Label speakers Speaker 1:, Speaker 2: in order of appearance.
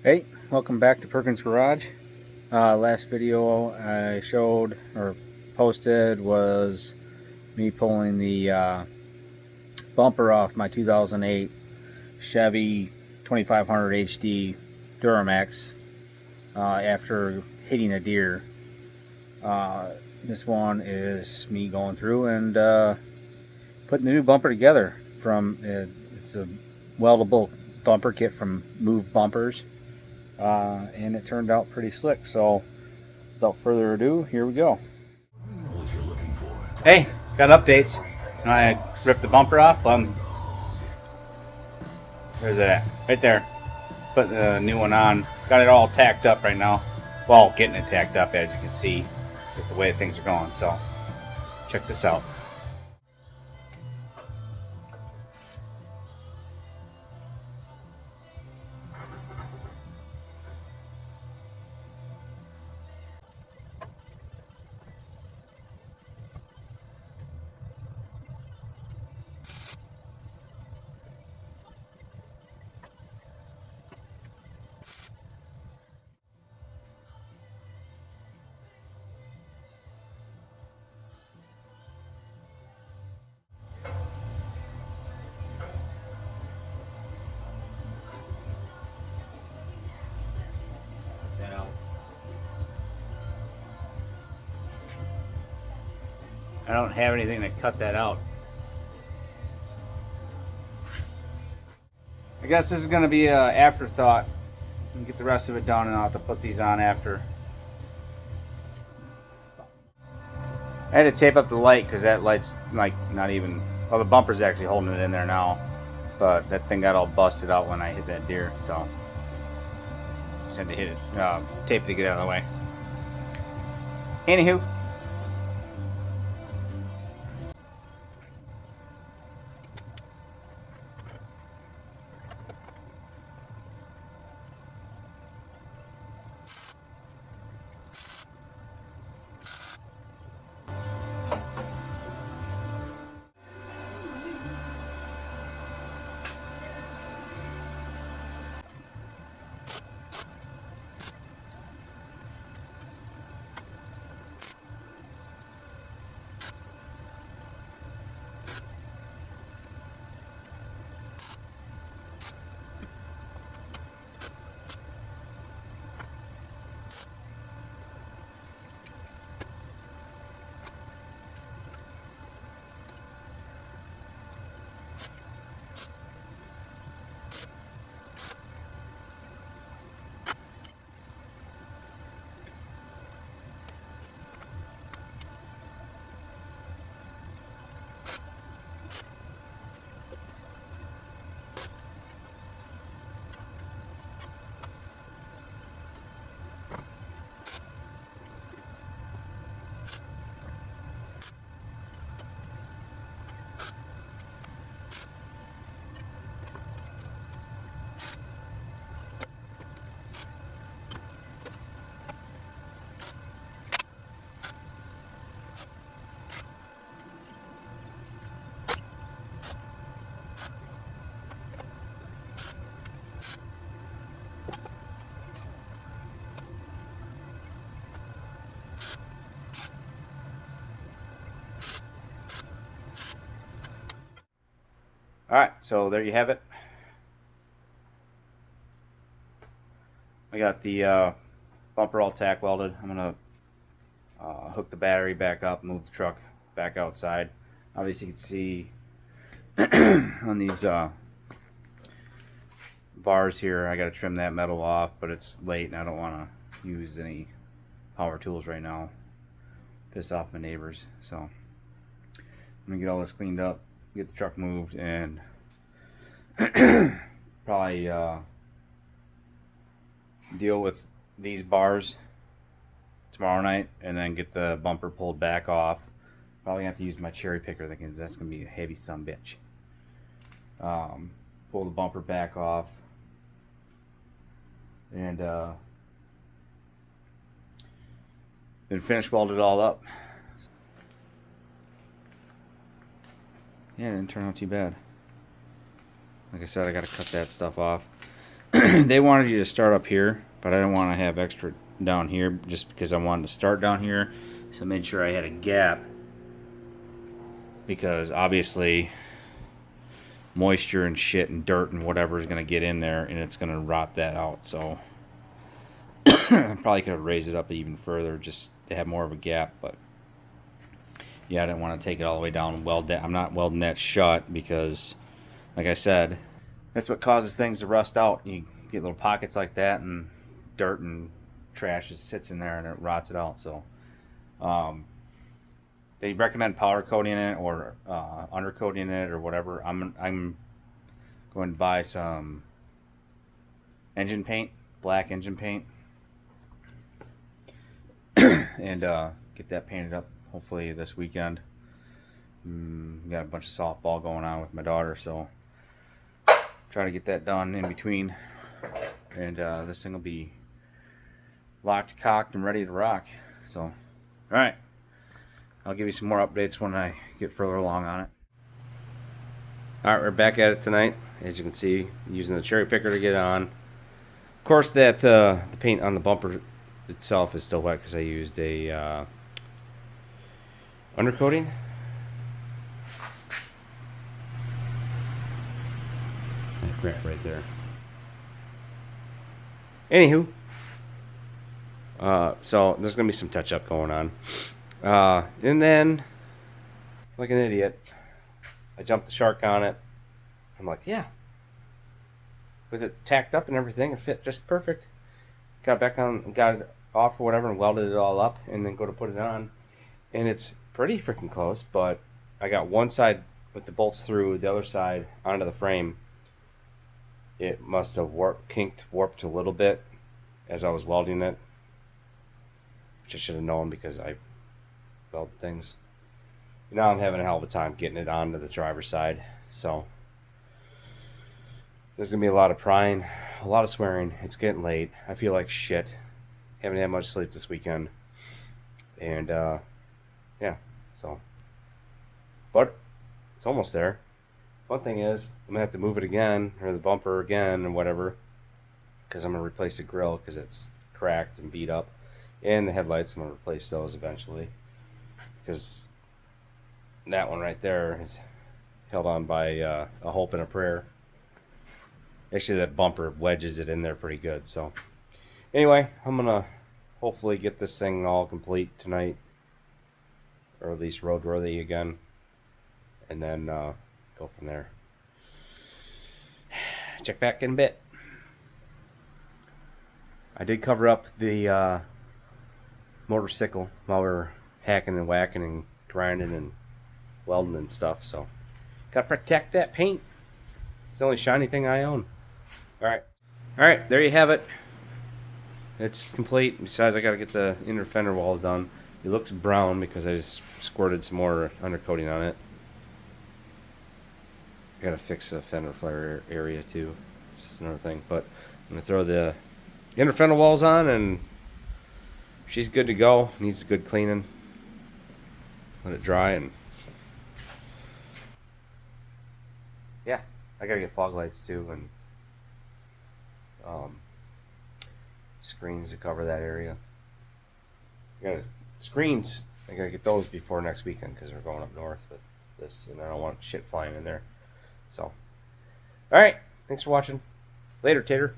Speaker 1: Hey, welcome back to Perkins Garage. Last video I showed or posted was me pulling the bumper off my 2008 Chevy 2500 HD Duramax after hitting a deer. This one is me going through and putting the new bumper together from it's a weldable bumper kit from Move Bumpers. And it turned out pretty slick. So without further ado, here we go. Hey, got updates. I ripped the bumper off. Where's it at? Right there. Put the new one on. Got it all tacked up right now. Well, getting it tacked up, as you can see with the way things are going. So check this out. I don't have anything to cut that out. I guess this is going to be an afterthought. Get the rest of it done and I'll have to put these on after. I had to tape up the light because that light's like not even, well, the bumper's actually holding it in there now, but that thing got all busted out when I hit that deer, so just had to hit it, tape it to get out of the way. Anywho. Alright, so there you have it. I got the bumper all tack welded. I'm going to hook the battery back up, move the truck back outside. Obviously you can see on these bars here, I got to trim that metal off, but it's late and I don't want to use any power tools right now. Piss off my neighbors. So I'm going to get all this cleaned up, get the truck moved, and probably deal with these bars tomorrow night and then get the bumper pulled back off. Probably have to use my cherry picker because that's going to be a heavy sumbitch. Pull the bumper back off and then finish weld it all up. Yeah, it didn't turn out too bad. Like I said, I got to cut that stuff off. they wanted you to start up here, but I didn't want to have extra down here just because I wanted to start down here. So I made sure I had a gap, because obviously moisture and shit and dirt and whatever is going to get in there and it's going to rot that out. So I probably could have raised it up even further just to have more of a gap, but yeah, I didn't want to take it all the way down and weld that. I'm not welding that shut because, like I said, that's what causes things to rust out. You get little pockets like that, and dirt and trash just sits in there and it rots it out. So they recommend powder coating it or undercoating it or whatever. I'm going to buy some engine paint, black engine paint, and get that painted up hopefully this weekend. Got a bunch of softball going on with my daughter, so try to get that done in between, and this thing will be locked, cocked, and ready to rock. So, all right, I'll give you some more updates when I get further along on it. All right, we're back at it tonight. As you can see, using the cherry picker to get on. Of course, that the paint on the bumper itself is still wet because I used a undercoating. Crap right there. Anywho, so there's gonna be some touch up going on, and then, like an idiot, I jumped the shark on it. I'm like, yeah, with it tacked up and everything, it fit just perfect. Got back on, got it off or whatever, and welded it all up, and then go to put it on, and it's pretty freaking close. But I got one side with the bolts through, the other side onto the frame. It must have warped a little bit as I was welding it, which I should have known because I weld things. Now I'm having a hell of a time getting it onto the driver's side, so there's gonna be a lot of prying, a lot of swearing. It's getting late. I feel like shit. Haven't had much sleep this weekend, and yeah, so, but it's almost there. One thing is, I'm going to have to move it again, or the bumper again, or whatever, because I'm going to replace the grill because it's cracked and beat up. And the headlights, I'm going to replace those eventually, because that one right there is held on by a hope and a prayer. Actually, that bumper wedges it in there pretty good. So, anyway, I'm going to hopefully get this thing all complete tonight, or at least roadworthy again, and then go from there. Check back in a bit. I did cover up the motorcycle while we were hacking and whacking and grinding and welding and stuff, so gotta protect that paint. It's the only shiny thing I own. Alright, there you have it. It's complete. Besides, I gotta get the inner fender walls done. It looks brown because I just squirted some more undercoating on it. I gotta fix the fender flare area too. It's another thing. But I'm gonna throw the inner fender walls on, and she's good to go. Needs a good cleaning. Let it dry, and yeah, I gotta get fog lights too, and screens to cover that area. Screens. I gotta get those before next weekend because we're going up north with this, and I don't want shit flying in there. So, alright, thanks for watching. Later, Tater.